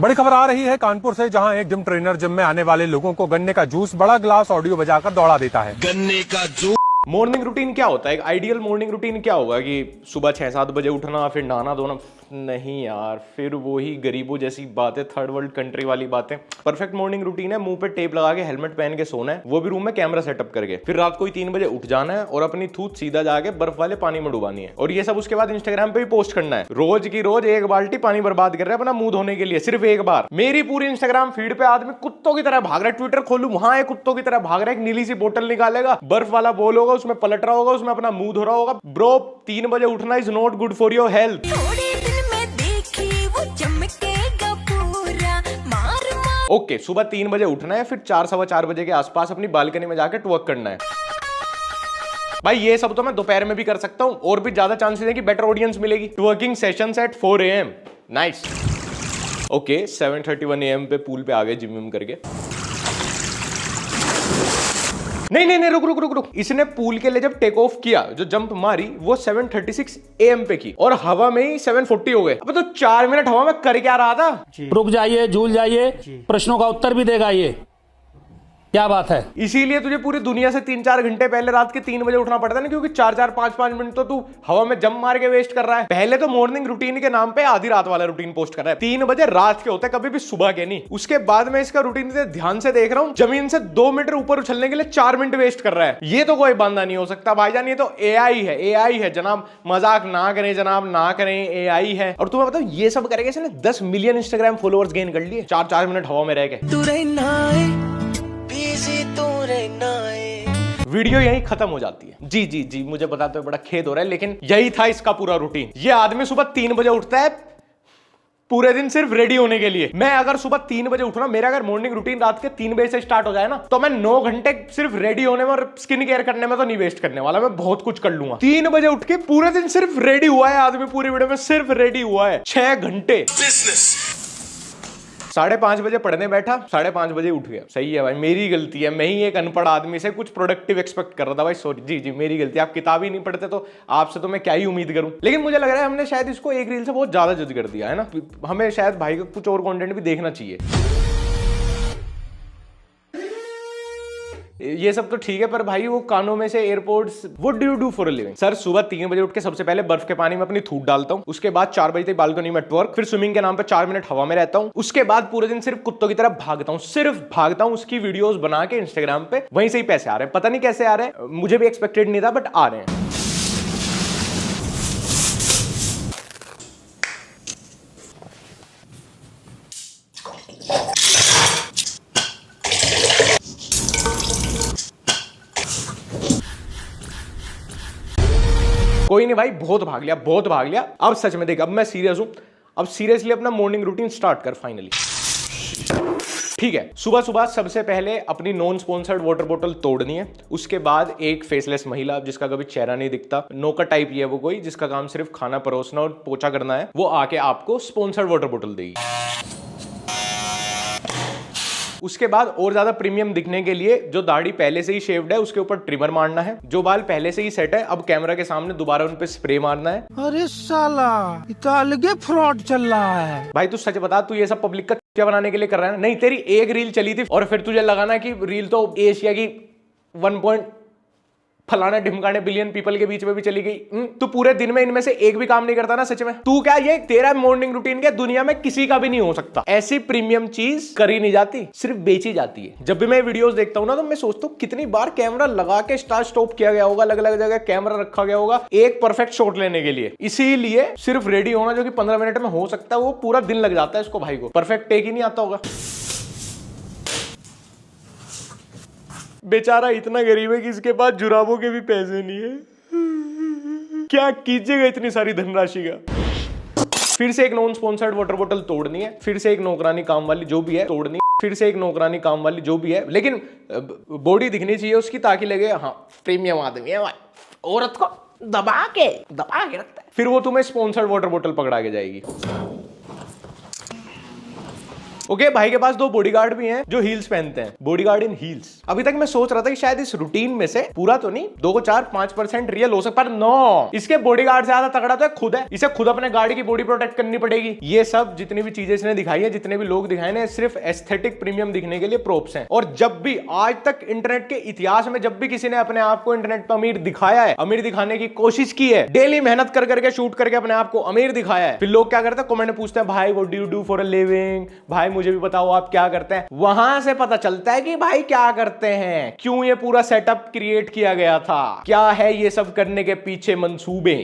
बड़ी खबर आ रही है कानपुर से, जहां एक जिम ट्रेनर जिम में आने वाले लोगों को गन्ने का जूस बड़ा गिलास ऑडियो बजाकर दौड़ा देता है। गन्ने का जूस। मॉर्निंग रूटीन क्या होता है? एक आइडियल मॉर्निंग रूटीन क्या होगा कि सुबह 6-7 बजे उठना, फिर नहाना धोना? नहीं यार, फिर वही गरीबों जैसी बातें, थर्ड वर्ल्ड कंट्री वाली बातें। परफेक्ट मॉर्निंग रूटीन है, मुंह पे टेप लगा के हेलमेट पहन के सोना है, वो भी रूम में कैमरा सेटअप करके। फिर रात को ही 3 बजे उठ जाना है और अपनी थूत सीधा जाके बर्फ वाले पानी में डुबानी है, और ये सब उसके बाद इंस्टाग्राम पे भी पोस्ट करना है। रोज की रोज 1 बाल्टी पानी बर्बाद कर रहे हैं अपना मुंह धोने के लिए, सिर्फ 1 बार। मेरी पूरी इंस्टाग्राम फीड पे आदमी कुत्तों की तरह भाग रहा है। ट्विटर खोलू, वहां एक कुत्तों की तरह भाग रहा है, एक नीली सी बोतल निकालेगा, बर्फ वाला बोल होगा, उसमें पलट रहा होगा, उसमें अपना मुंह धो रहा होगा। ब्रो, 3 बजे उठना is not good for your health. Okay, सुबह 3 बजे उठना है, फिर 4-4:15 बजे के आसपास अपनी बालकनी में जाकर ट्वर्क करना है। भाई ये सब तो मैं दोपहर में भी कर सकता हूं, और भी ज्यादा चांसेस है कि बेटर ऑडियंस मिलेगी। Twerking sessions at 4 AM। Nice. Okay, 7:31 AM पे पूल पे आ गए जिम करके। नहीं, रुक। इसने पूल के लिए जब टेक ऑफ किया, जो जंप मारी, वो 7:36 AM पे की, और हवा में ही 7:40 हो गए। अब तो 4 मिनट हवा में कर क्या रहा था? रुक जाइए, झूल जाइए, प्रश्नों का उत्तर भी देगा ये। क्या बात है? इसीलिए तुझे पूरी दुनिया से 3-4 घंटे पहले रात के 3 बजे उठना पड़ता है ना, क्योंकि 4-4, 5-5 मिनट तो तू हवा में जंप मार के वेस्ट कर रहा है। पहले तो मॉर्निंग रूटीन के नाम पे आधी रात वाला रूटीन पोस्ट कर रहा है। 3 बजे रात के होते, कभी भी सुबह के नहीं। उसके बाद में इसका रूटीन ध्यान से देख रहा हूं, जमीन से 2 मीटर ऊपर उछलने के लिए 4 मिनट वेस्ट कर रहा है। ये तो कोई बंदा नहीं हो सकता भाईजान, ये तो AI है जनाब। मजाक ना करें जनाब, ना करें, AI है। और तुम्हें बताओ, ये सब करेगा इसने 10 मिलियन इंस्टाग्राम फॉलोअर्स गेन कर लिए 4-4 मिनट हवा में रह के। वीडियो यही खत्म हो जाती है। जी, मुझे बताते हुए बड़ा खेद हो रहा है, लेकिन यही था इसका पूरा रूटीन। ये आदमी सुबह 3 बजे उठता है पूरे दिन सिर्फ रेडी होने के लिए। मैं अगर सुबह 3 बजे उठना, मेरा अगर मॉर्निंग रूटीन रात के 3 बजे से स्टार्ट हो जाए ना, तो मैं 9 घंटे सिर्फ रेडी होने में और स्किन केयर करने में तो नहीं वेस्ट करने वाला। मैं बहुत कुछ कर लूंगा। 3 बजे उठ के पूरे दिन सिर्फ रेडी हुआ है आदमी, पूरी वीडियो में सिर्फ रेडी हुआ है 6 घंटे। बिजनेस 5:30 बजे पढ़ने बैठा, 5:30 बजे उठ गया। सही है भाई, मेरी गलती है। मैं ही एक अनपढ़ आदमी से कुछ प्रोडक्टिव एक्सपेक्ट कर रहा था भाई। सॉरी जी, मेरी गलती। आप किताब ही नहीं पढ़ते तो आपसे तो मैं क्या ही उम्मीद करूं। लेकिन मुझे लग रहा है हमने शायद इसको एक रील से बहुत ज्यादा जज कर दिया है ना। हमें शायद भाई को कुछ और कंटेंट भी देखना चाहिए। ये सब तो ठीक है, पर भाई वो कानों में से airports, what do you do for a living? Sir, सुबह 3 बजे उठ के सबसे पहले बर्फ के पानी में अपनी थूक डालता हूं, उसके बाद 4 बजे तक बालकनी में ट्वर्क, फिर स्विमिंग के नाम पे 4 मिनट हवा में रहता हूं, उसके बाद पूरे दिन सिर्फ कुत्तों की तरह भागता हूं, सिर्फ भागता हूं। उसकी वीडियोस बना के इंस्टाग्राम पे, वहीं से ही पैसे आ रहे हैं। पता नहीं कैसे आ रहे हैं, मुझे भी एक्सपेक्टेड नहीं था, बट आ रहे हैं। कोई नहीं भाई, बहुत भाग लिया। अब सच में देख, अब मैं सीरियस हूं। अब सीरियसली अपना मॉर्निंग रूटीन स्टार्ट कर फाइनली। ठीक है, सुबह सबसे पहले अपनी नॉन स्पॉन्सर्ड वाटर बोतल तोड़नी है। उसके बाद एक फेसलेस महिला जिसका कभी चेहरा नहीं दिखता, नौकर टाइप ही है वो, कोई जिसका काम सिर्फ खाना परोसना और पोछा करना है, वो आके आपको स्पॉन्सर्ड वाटर बोतल देगी। उसके बाद और ज्यादा प्रीमियम दिखने के लिए जो दाढ़ी पहले से ही शेव्ड है उसके ऊपर ट्रिमर मारना है। जो बाल पहले से ही सेट है, अब कैमरा के सामने दोबारा उन पे स्प्रे मारना है। अरे साला, इतना अलग फ्रॉड चल रहा है। भाई तू सच बता, तू ये सब पब्लिक का क्या बनाने के लिए कर रहा है? नहीं, तेरी एक रील चली थी और फिर तुझे लगाना कि रील तो एशिया की 1 फलाना ढिमकाने बिलियन पीपल के बीच में भी चली गई। तू पूरे दिन में इनमें से एक भी काम नहीं करता ना सच में? तू क्या, ये तेरा मॉर्निंग रूटीन क्या दुनिया में किसी का भी नहीं हो सकता। ऐसी प्रीमियम चीज करी नहीं जाती, सिर्फ बेची जाती है। जब भी मैं वीडियोस देखता हूं ना, तो मैं सोचता हूं कितनी बार कैमरा लगा के स्टार्ट स्टॉप किया गया होगा, अलग अलग जगह कैमरा रखा गया होगा एक परफेक्ट शॉट लेने के लिए। इसीलिए सिर्फ रेडी होना, जो कि 15 मिनट में हो सकता है, वो पूरा दिन लग जाता है इसको भाई को। परफेक्ट टेक ही नहीं आता होगा। बेचारा इतना गरीब है कि इसके पास जुराबों के भी पैसे नहीं है। क्या कीजिएगा इतनी सारी धनराशि का? फिर से एक नॉन स्पॉन्सर्ड वाटर बोतल तोड़नी है, फिर से एक नौकरानी काम वाली जो भी है तोड़नी, फिर से एक नौकरानी काम वाली जो भी है, लेकिन बॉडी दिखनी चाहिए उसकी, ताकि लगे हाँ प्रीमियम आदमी है। औरत को दबा के रखता है। फिर वो तुम्हें स्पॉन्सर्ड वाटर बोतल पकड़ा के जाएगी। ओके, भाई के पास 2 बॉडीगार्ड भी हैं जो हील्स पहनते हैं, बॉडीगार्ड इन हील्स। अभी तक मैं सोच रहा था कि शायद इस रूटीन में से पूरा तो नहीं 2-4-5% रियल हो सकता, पर नो, इसके बॉडीगार्ड से ज्यादा तगड़ा तो खुद है। इसे खुद अपने गाड़ी की बॉडी प्रोटेक्ट करनी पड़ेगी। ये सब जितनी भी चीजें इसने दिखाई है, जितने भी लोग दिखाए ना, सिर्फ एस्थेटिक प्रीमियम दिखने के लिए प्रोप्स हैं। और जब भी आज तक इंटरनेट के इतिहास में जब भी किसी ने अपने आप को इंटरनेट पर अमीर दिखाया है, अमीर दिखाने की कोशिश की है, डेली मेहनत कर करके शूट करके अपने आप को अमीर दिखाया है, फिर लोग क्या करते हैं, कमेंट में पूछते हैं भाई what do you do for a living, भाई मुझे भी बताओ आप क्या करते हैं। वहां से पता चलता है कि भाई क्या करते हैं, क्यों ये पूरा सेटअप क्रिएट किया गया था, क्या है ये सब करने के पीछे मंसूबे।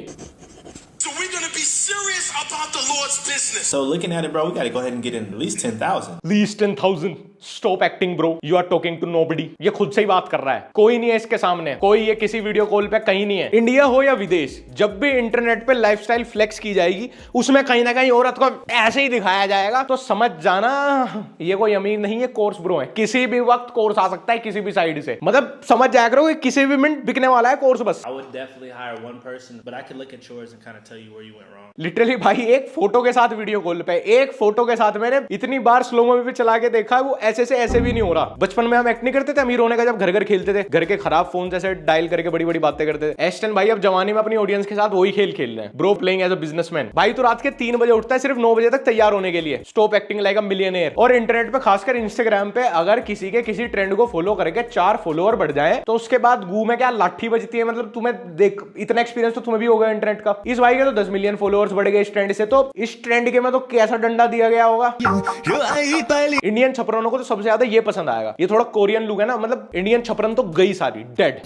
So we're gonna be serious about the Lord's business. So looking at it, bro, we got to go ahead and get in at least 10,000. Least 10,000. Stop acting, bro. You are talking to nobody. ये खुद से ही बात कर रहा है, कोई नहीं है इसके सामने, कोई ये किसी वीडियो कॉल पे कहीं नहीं है। इंडिया हो या विदेश, जब भी इंटरनेट पे लाइफस्टाइल फ्लेक्स की जाएगी, उसमें कहीं ना कहीं औरत को ऐसे ही दिखाया जाएगा, तो समझ जाना ये कोई अमीर नहीं है, कोर्स ब्रो है। किसी भी वक्त कोर्स आ सकता है किसी भी साइड से, मतलब समझ जाया करो कि किसी भी मिनट बिकने वाला है कोर्स बस। I would definitely hire one person, but I could look at yours and kind of tell you where you went wrong. Literally भाई एक फोटो के साथ वीडियो कॉल पे, एक फोटो के साथ मैंने इतनी बार स्लोमो में भी चला के देखा, वो ऐसे से ऐसे भी नहीं हो रहा। बचपन में हम एक्ट नहीं करते थे अमीर होने का, जब घर घर खेलते थे, घर के खराब फोन जैसे डायल करके बड़ी बड़ी बातें करते थे। एस्टन भाई अब जवानी में अपनी ऑडियंस के साथ वही खेल खेल रहे हैं, bro playing as a businessman. भाई तो रात के 3 बजे उठता है सिर्फ 9 बजे तक तैयार होने के लिए। स्टॉप एक्टिंग लाइक अ मिलियनेयर। और इंटरनेट पे खासकर इंस्टाग्राम पे अगर किसी के किसी ट्रेंड को फॉलो करके 4 फॉलोअर बढ़ जाए, तो उसके बाद गू में क्या लाठी बजती है। मतलब तुम्हें देख, इतना एक्सपीरियंस तो तुम्हें भी होगा इंटरनेट का। इस भाई के तो 10 मिलियन फॉलोअर्स बढ़ गए इस ट्रेंड से, तो इस ट्रेंड के में तो कैसा डंडा दिया गया होगा। इंडियन छपरानों को तो सबसे ज्यादा ये पसंद आएगा, ये थोड़ा कोरियन लुक है ना, मतलब इंडियन छपरन तो गई सारी डेड।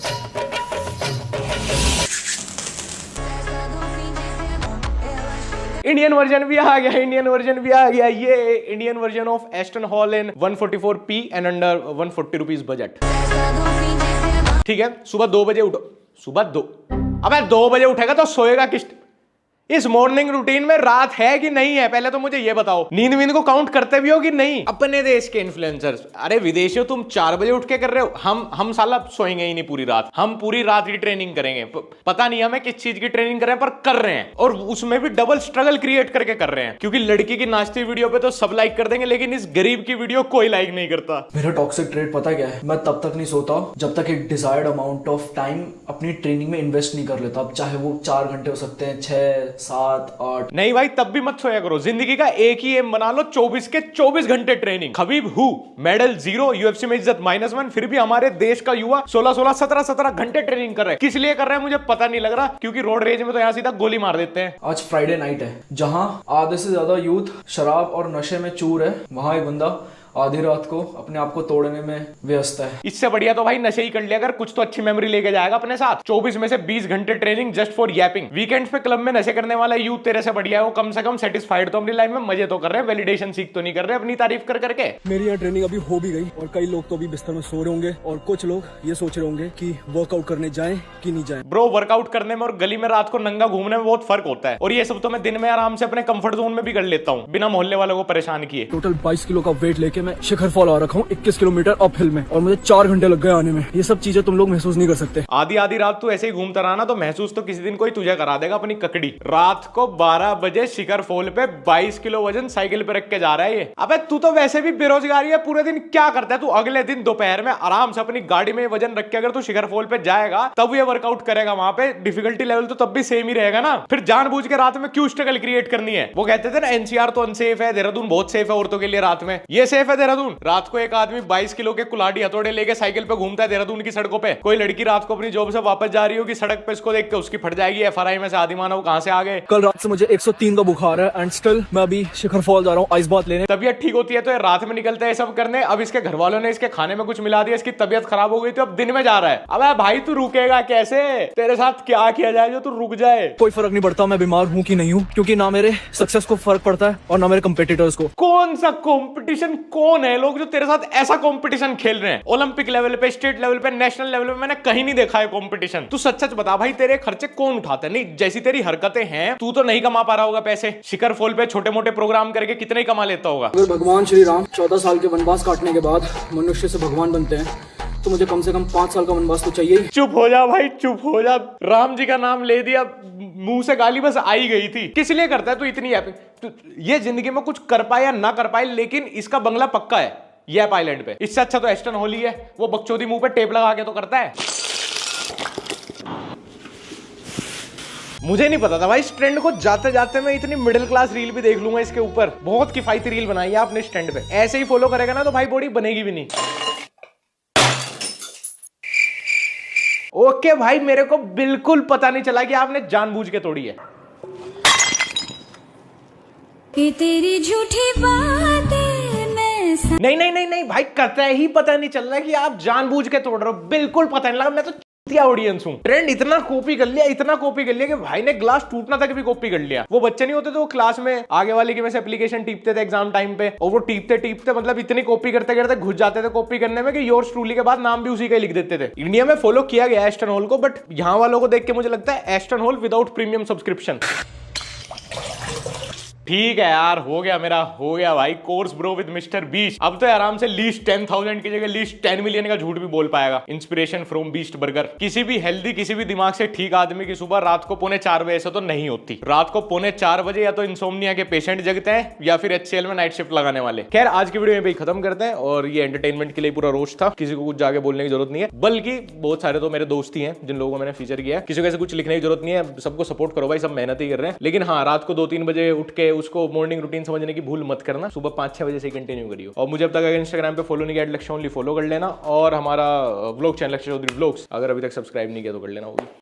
इंडियन वर्जन भी आ गया, इंडियन वर्जन भी आ गया। ये Indian version of Aston hall in 144p and under 140 rupees budget. ठीक है, सुबह 2 बजे उठो, सुबह 2, अबे 2 बजे उठेगा तो सोएगा किस? इस मॉर्निंग रूटीन में रात है कि नहीं है, पहले तो मुझे ये बताओ। नींद वींद को काउंट करते भी हो कि नहीं? अपने देश के इन्फ्लुएंसर्स, अरे विदेशियों तुम 4 बजे उठ के कर रहे हो, हम साला सोएंगे ही नहीं पूरी रात, हम पूरी रात की ट्रेनिंग करेंगे। पता नहीं हमें किस चीज की ट्रेनिंग कर रहे हैं, पर कर रहे हैं, और उसमें भी डबल स्ट्रगल क्रिएट करके कर रहे हैं। क्योंकि लड़की की नाचती वीडियो पे तो सब लाइक कर देंगे, लेकिन इस गरीब की वीडियो कोई लाइक नहीं करता। मेरा टॉक्सिक ट्रेड पता क्या है, मैं तब तक नहीं सोता जब तक एक डिजायर्ड अमाउंट ऑफ टाइम अपनी ट्रेनिंग में इन्वेस्ट नहीं कर लेता। अब चाहे वो 4 घंटे हो सकते हैं, 6, 7, 8। नहीं भाई, तब भी मत सोया करो। जिंदगी का एक ही एम बना लो, 24 के 24 घंटे training. Khabib who medal 0, UFC में इज्जत -1, फिर भी हमारे देश का युवा 16, 17 घंटे ट्रेनिंग कर रहे हैं। किस लिए कर रहे हैं मुझे पता नहीं लग रहा, क्योंकि रोड रेज में तो यहाँ सीधा गोली मार देते हैं। आज फ्राइडे नाइट है, जहां आधे से ज्यादा यूथ शराब और नशे में चूर है, वहां एक बंदा आधी रात को अपने आप को तोड़ने में व्यस्त है। इससे बढ़िया तो भाई नशे ही कर लिया, अगर कुछ तो अच्छी मेमोरी लेके जाएगा अपने साथ। 24 में से 20 घंटे ट्रेनिंग जस्ट फॉर यैपिंग। वीकेंड्स पे क्लब में नशे करने वाला यूथ तेरे से बढ़िया है, वो कम से कम सेटिस्फाइड तो अपनी लाइफ में मजे तो कर रहे हैं, वैलिडेशन सीख तो नहीं कर रहे अपनी तारीफ कर करके। मेरी यहाँ ट्रेनिंग अभी हो भी गई और कई लोग तो अभी बिस्तर में सो रहे होंगे और कुछ लोग ये सोच रहे होंगे कि वर्कआउट करने जाएं कि नहीं जाएं। ब्रो, वर्कआउट करने में और गली में रात को नंगा घूमने में बहुत फर्क होता है, और ये सब तो मैं दिन में आराम से अपने कंफर्ट जोन में भी कर लेता हूँ बिना मोहल्ले वालों को परेशान किए। टोटल 22 किलो का वेट लेके मैं शिखर फॉल आ रखा हूँ 21 किलोमीटर अप हिल में, और मुझे 4 घंटे लग गए आने में। ये सब चीजें तुम लोग महसूस नहीं कर सकते। आधी रात तू ऐसे ही घूमता रहा ना, तो महसूस तो किसी दिन कोई तुझे करा देगा अपनी ककड़ी। रात को 12 बजे शिखर फॉल पे 22 किलो वजन साइकिल पे रख के जा रहा है ये। अबे तू तो वैसे भी बेरोजगारी है, पूरे दिन क्या करता है तू? अगले दिन दोपहर में आराम से अपनी गाड़ी में वजन रख के अगर तू शिखर फॉल पे जाएगा, तब ये वर्कआउट करेगा। वहां पे डिफिकल्टी लेवल तो तब भी सेम ही रहेगा ना। फिर जानबूझ के रात में क्यों स्ट्रगल क्रिएट करनी है? वो कहते थे ना एनसीआर तो अनसेफ है, देहरादून बहुत सेफ है औरतों के लिए रात में। ये सेफ है देहरादून? रात को एक आदमी 22 किलो के कुल्हाड़ी हथौड़े लेके साइकिल पे घूमता है देहरादून की सड़कों पे। कोई लड़की रात को अपनी जॉब से वापस जा रही होगी, सड़क पे इसको देख के उसकी फट जाएगी एफआरआई में से आधी मानव कहां से आ गए। कल रात से मुझे 103 का बुखार है एंड स्टिल मैं अभी शिखर फॉल जा रहा हूँ आइस बात लेने। तबीयत ठीक होती है तो ये रात में निकलता है सब करने। अब इसके घर वालों ने इसके खाने में कुछ मिला दिया, इसकी तबीयत खराब हो गई तो अब दिन में जा रहा है। अब भाई तू रुकेगा कैसे? तेरे साथ क्या किया जाए जो तू रुक जाए? कोई फर्क नहीं पड़ता मैं बीमार हूँ कि नहीं हूँ, क्योंकि ना मेरे सक्सेस को फर्क पड़ता है और ना मेरे कंपेटिटर्स को। कौन सा कंपटीशन? कौन है लोग जो तेरे साथ ऐसा कंपटीशन खेल रहे हैं? ओलंपिक लेवल पे, स्टेट लेवल पे, नेशनल लेवल पे मैंने कहीं नहीं देखा है कंपटीशन। तू सच सच बता भाई, तेरे खर्चे कौन उठाता है? नहीं, जैसी तेरी हरकतें हैं तू तो नहीं कमा पा रहा होगा पैसे। शिखर फॉल पे छोटे मोटे प्रोग्राम करके कितने ही कमा लेता होगा। अगर भगवान श्री राम 14 साल के वनवास काटने के बाद मनुष्य से भगवान बनते हैं तो मुझे कम से कम 5 साल का वनवास तो चाहिए। चुप हो जा भाई, चुप हो जा। राम जी का नाम ले दिया, मुंह से गाली बस आई गई थी। किस लिए करता है तू इतनी ऐप? ये जिंदगी में कुछ कर पाए या ना कर पाए, लेकिन इसका बंगला पक्का है ये ऐप आइलैंड पे। इससे अच्छा तो एस्टन हॉल ही है, वो बकचोदी मुंह पे टेप लगा के तो करता है। मुझे नहीं पता था भाई इस ट्रेंड को, जाते जाते मैं इतनी मिडिल क्लास रील भी देख लूंगा इसके ऊपर। बहुत किफायती रील बनाई है आपने इस ट्रेंड पे। ऐसे ही फॉलो करेगा ना तो भाई बॉडी बनेगी भी नहीं। ओके भाई, मेरे को बिल्कुल पता नहीं चला कि आपने जानबूझ के तोड़ी है। ये तेरी झूठी बातें मैं नहीं नहीं नहीं नहीं भाई, कतई ही पता नहीं चल रहा कि आप जानबूझ के तोड़ रहे हो। बिल्कुल पता नहीं लगा, मैं तो ऑडियंस हूं। ट्रेंड इतना कॉपी कर लिया, इतना कॉपी कर लिया कि भाई ने ग्लास टूटना तक भी कॉपी कर लिया। वो बच्चे नहीं होते तो वो क्लास में आगे वाले की वैसे एप्लीकेशन टीपते थे एग्जाम टाइम पे, और वो टीपते टीपते मतलब इतनी कॉपी करते करते घुस जाते थे कॉपी करने में कि योर्स ट्रूली के बाद नाम भी उसी का लिख देते थे। इंडिया में फॉलो किया गया एस्टन हॉल को, बट यहां वालों को देख के मुझे लगता है Aston hall without premium subscription. ठीक है यार, हो गया मेरा, हो गया भाई course bro with mister beast. अब तो आराम से लीस्ट 10,000 की जगह लीस्ट 10 मिलियन का झूठ भी बोल पाएगा। Inspiration from beast burger. किसी भी हेल्दी, किसी भी दिमाग से ठीक आदमी की सुबह रात को 3:45 बजे से तो नहीं होती। रात को 3:45 बजे या तो इंसोम्निया के पेशेंट जगते हैं या फिर HCL में नाइट शिफ्ट लगाने वाले। खैर आज की वीडियो में खत्म करते हैं, और ये एंटरटेनमेंट के लिए पूरा रोस्ट था, किसी को कुछ जाके बोलने की जरूरत नहीं है। बल्कि बहुत सारे तो मेरे दोस्त ही हैं जिन लोगों को मैंने फीचर किया है। किसी को ऐसे कुछ लिखने की जरूरत नहीं है, सबको सपोर्ट करो भाई, सब मेहनत ही कर रहे हैं। लेकिन हाँ, रात को 2-3 बजे उठ के उसको मॉर्निंग रूटीन समझने की भूल मत करना। सुबह 5-6 बजे से कंटिन्यू करियो। और मुझे अब तक अगर इंस्टाग्राम पे फॉलो नहीं किया लक्ष्य ओनली फॉलो कर लेना, और हमारा व्लॉग चैनल लक्ष्य चौधरी व्लॉग्स अगर अभी तक सब्सक्राइब नहीं किया तो कर लेना होगी।